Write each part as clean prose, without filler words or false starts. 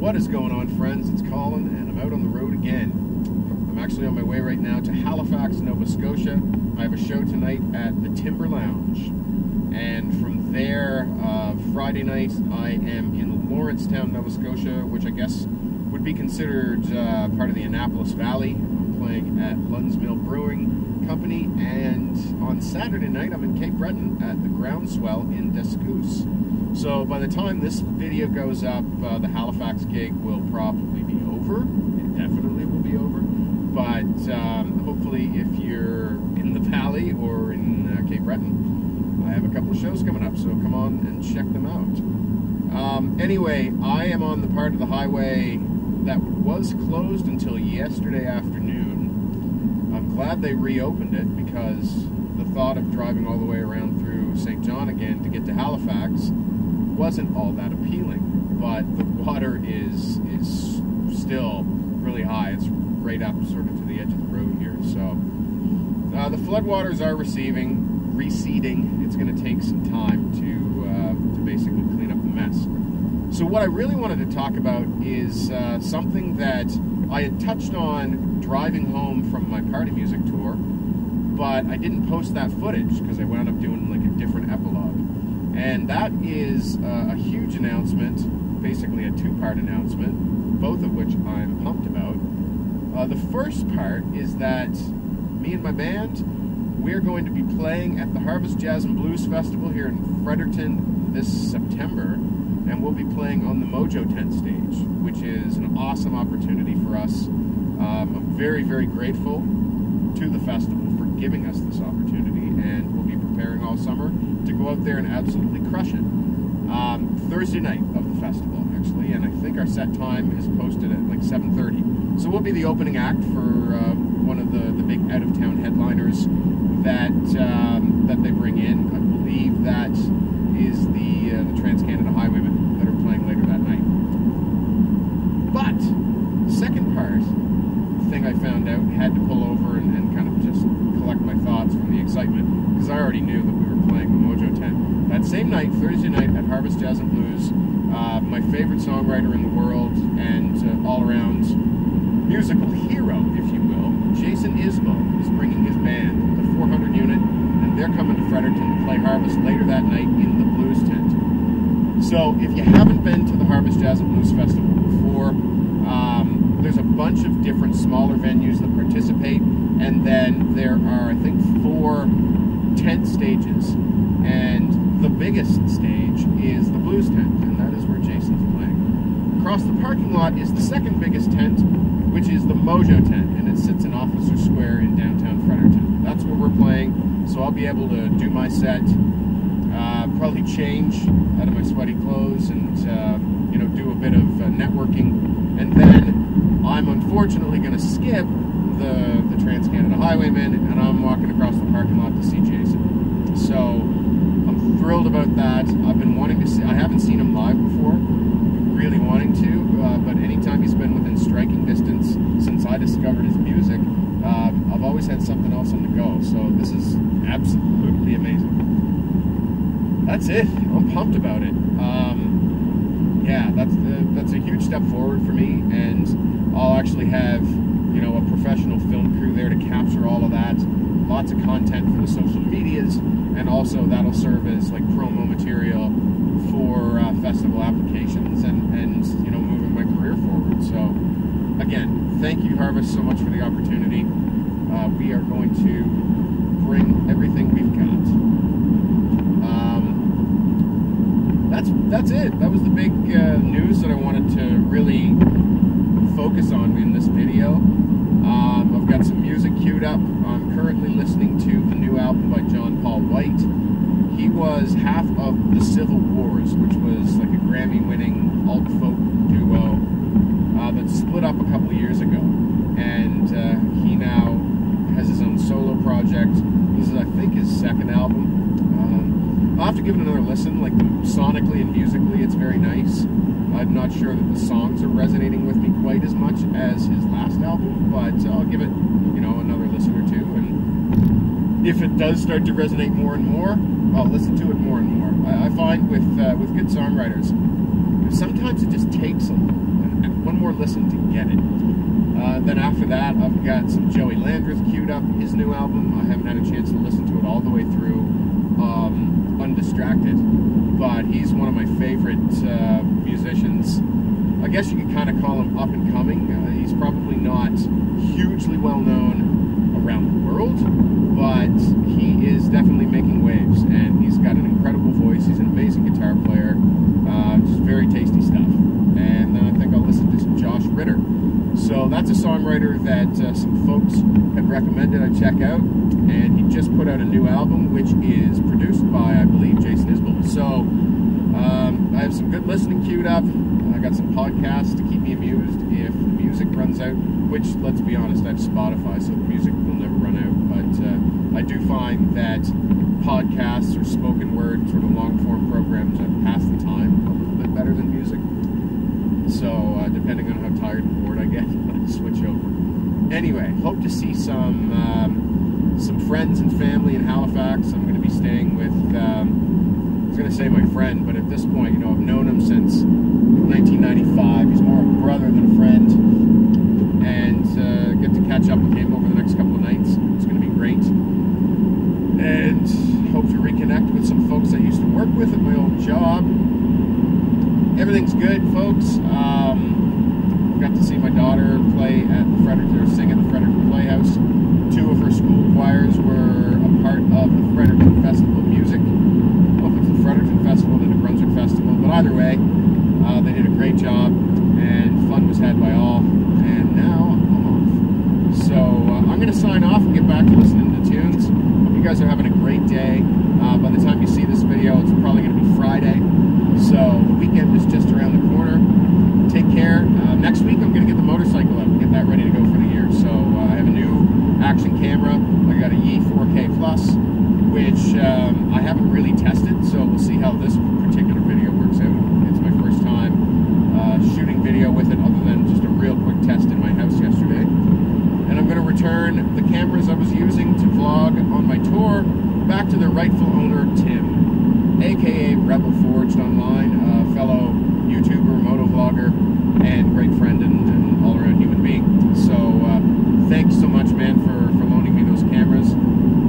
What is going on, friends? It's Colin, and I'm out on the road again. I'm actually on my way right now to Halifax, Nova Scotia. I have a show tonight at the Timber Lounge. And from there, Friday night, I am in Lawrencetown, Nova Scotia, which I guess would be considered part of the Annapolis Valley. I'm playing at Lunds Mill Brewing Company. And on Saturday night, I'm in Cape Breton at the Groundswell in Descous. So by the time this video goes up, the Halifax gig will probably be over. It definitely will be over. But hopefully if you're in the Valley or in Cape Breton, I have a couple of shows coming up, so come on and check them out. Anyway, I am on the part of the highway that was closed until yesterday afternoon. I'm glad they reopened it because the thought of driving all the way around through St. John again to get to Halifax wasn't all that appealing, but the water is still really high. It's right up sort of to the edge of the road here. So the floodwaters are receding. It's going to take some time to basically clean up the mess. So what I really wanted to talk about is something that I had touched on driving home from my party music tour, but I didn't post that footage because I wound up doing like a different epilogue. And that is a huge announcement, basically a two-part announcement, both of which I'm pumped about. The first part is that me and my band, we're going to be playing at the Harvest Jazz and Blues Festival here in Fredericton this September, and we'll be playing on the Mojo Tent stage, which is an awesome opportunity for us. I'm very, very grateful to the festival for giving us this opportunity, and we'll be preparing all summer to go out there and absolutely crush it. Thursday night of the festival, actually, and I think our set time is posted at like 7:30. So we'll be the opening act for one of the big out-of-town headliners that they bring in. I believe that is the Trans-Canada Highwaymen that are playing later that night. But the second part, the thing I found out, had to pull over and kind of just collect my thoughts from the excitement, because I already knew that we were playing the Mojo Tent. That same night, Thursday night at Harvest Jazz and Blues, my favorite songwriter in the world and all-around musical hero, if you will, Jason Isbell, is bringing his band, the 400 unit, and they're coming to Fredericton to play Harvest later that night in the Blues Tent. So if you haven't been to the Harvest Jazz and Blues Festival before, there's a bunch of different smaller venues that participate, and then there are, I think, 4 tent stages, and the biggest stage is the Blues Tent, and that is where Jason's playing. Across the parking lot is the second biggest tent, which is the Mojo Tent, and it sits in Officer Square in downtown Fredericton. That's where we're playing, so I'll be able to do my set, probably change out of my sweaty clothes, and you know, do a bit of networking, and then I'm unfortunately going to skip the Trans-Canada Highwaymen, and I'm walking across the parking lot to see Jason. So I'm thrilled about that. I've been wanting to see. I haven't seen him live before. Really wanting to, but anytime he's been within striking distance since I discovered his music, I've always had something else on the go. So this is absolutely amazing. That's it. I'm pumped about it. Yeah, that's a huge step forward for me, and I'll actually have, you know, a professional film crew there to capture all of that. Lots of content for the social medias, and also that'll serve as like promo material for festival applications and you know, moving my career forward. So again, thank you, Harvest, so much for the opportunity. We are going to bring everything we've got. That's it. That was the big news that I wanted to really focus on in this video. I've got some music queued up. I'm currently listening to the new album by John Paul White. He was half of the Civil Wars, which was like a Grammy-winning alt-folk duo that split up a couple of years ago. And he now has his own solo project. This is, I think, his second album. I'll have to give it another listen. Like, sonically and musically, it's very nice. I'm not sure that the songs are resonating with me quite as much as his last album, but I'll give it, you know, another listen or two. And if it does start to resonate more and more, I'll listen to it more and more. I find with good songwriters, sometimes it just takes one more listen to get it. Then after that, I've got some Joey Landreth queued up, his new album. I haven't had a chance to listen to it all the way through, undistracted, but he's one of my favorite musicians. I guess you could kind of call him up and coming. He's probably not hugely well known around the world, but he is definitely making waves, and he's got an incredible voice. He's an amazing guitar player, just very tasty stuff. And then I think I'll listen to some Josh Ritter. So that's a songwriter that some folks had recommended I check out, and he just put out a new album, which is produced by, I believe, Jason Isbell. So I have some good listening queued up. I got some podcasts to keep me amused if the music runs out, which, let's be honest, I have Spotify, so the music will never run out. But I do find that podcasts or spoken word, sort of long-form programs, pass the time a little bit better than music. So, depending on how tired and bored I get, I switch over. Anyway, hope to see some friends and family in Halifax. I'm going to be staying with, I was going to say my friend, but at this point, I've known him since 1995. He's more a brother than a friend. And get to catch up with him over the next couple of nights. It's going to be great. And hope to reconnect with some folks I used to work with at my old job. Everything's good, folks. Got to see my daughter play at the Fredericton, or sing at the Fredericton Playhouse. 2 of her school choirs were a part of the Fredericton Festival of Music. I don't know if it's the Fredericton Festival or the New Brunswick Festival, but either way, they did a great job, and fun was had by all. And now I'm off. So I'm going to sign off and get back to listening to tunes. Hope you guys are having a great day. By the time you see this video, it's probably going to be Friday. So the weekend is just around the corner. Take care. Next week I'm going to get the motorcycle out and get that ready to go for the year. So I have a new action camera. I got a Yi 4K Plus, which I haven't really tested. So we'll see how this particular video works out. It's my first time shooting video with it, other than just a real quick test in my house yesterday. And I'm going to return the cameras I was using to vlog on my tour back to their rightful owner, Tim, aka Rebel Forged Online, a fellow YouTuber, motovlogger, and great friend and all-around human being. So thanks so much, man, for loaning me those cameras.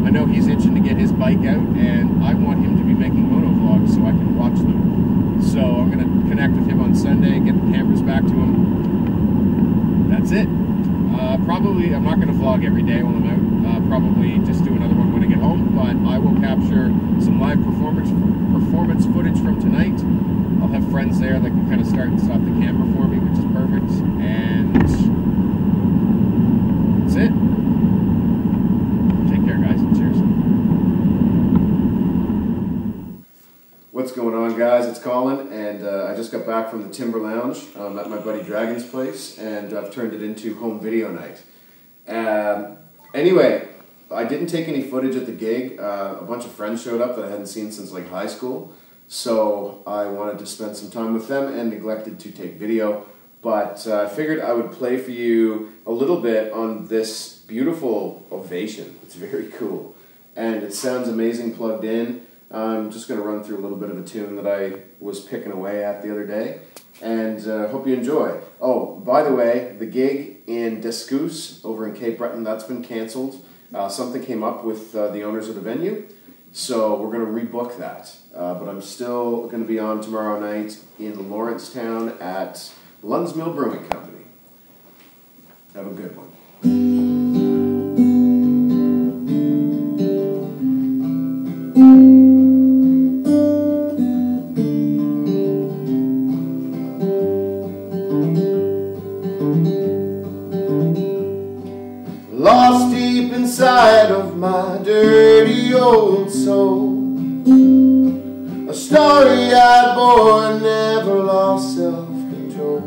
I know he's itching to get his bike out, and I want him to be making motovlogs so I can watch them. So I'm going to connect with him on Sunday, get the cameras back to him. That's it. Probably, I'm not going to vlog every day while I'm out. Probably just do another one when I get home, but I will capture some live performance footage from tonight. I'll have friends there that can kind of start and stop the camera for me, which is perfect. And that's it. Take care, guys. Cheers. What's going on, guys? It's Colin, and I just got back from the Timber Lounge. I'm at my buddy Dragon's place, and I've turned it into home video night. Anyway, I didn't take any footage at the gig. A bunch of friends showed up that I hadn't seen since like high school, so I wanted to spend some time with them and neglected to take video. But I figured I would play for you a little bit on this beautiful Ovation. It's very cool, and it sounds amazing plugged in. I'm just going to run through a little bit of a tune that I was picking away at the other day, and hope you enjoy. Oh, by the way, the gig in Descous over in Cape Breton, that's been canceled. Something came up with the owners of the venue, so we're going to rebook that. But I'm still going to be on tomorrow night in Lawrencetown at Lund's Mill Brewing Company. Have a good one. Lost deep inside of my dirty old soul, a starry-eyed boy never lost self-control.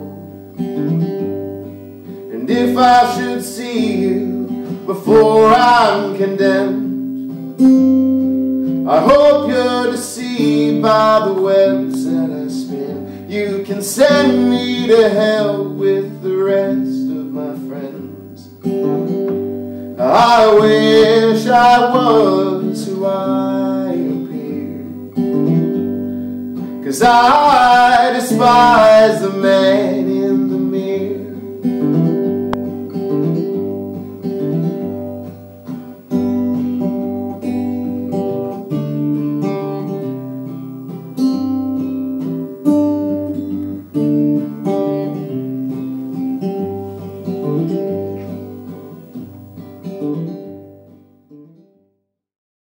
And if I should see you before I'm condemned, I hope you're deceived by the webs that I spin. You can send me to hell with the rest of my friends. I wish I was who I appear, 'cause I despise as the man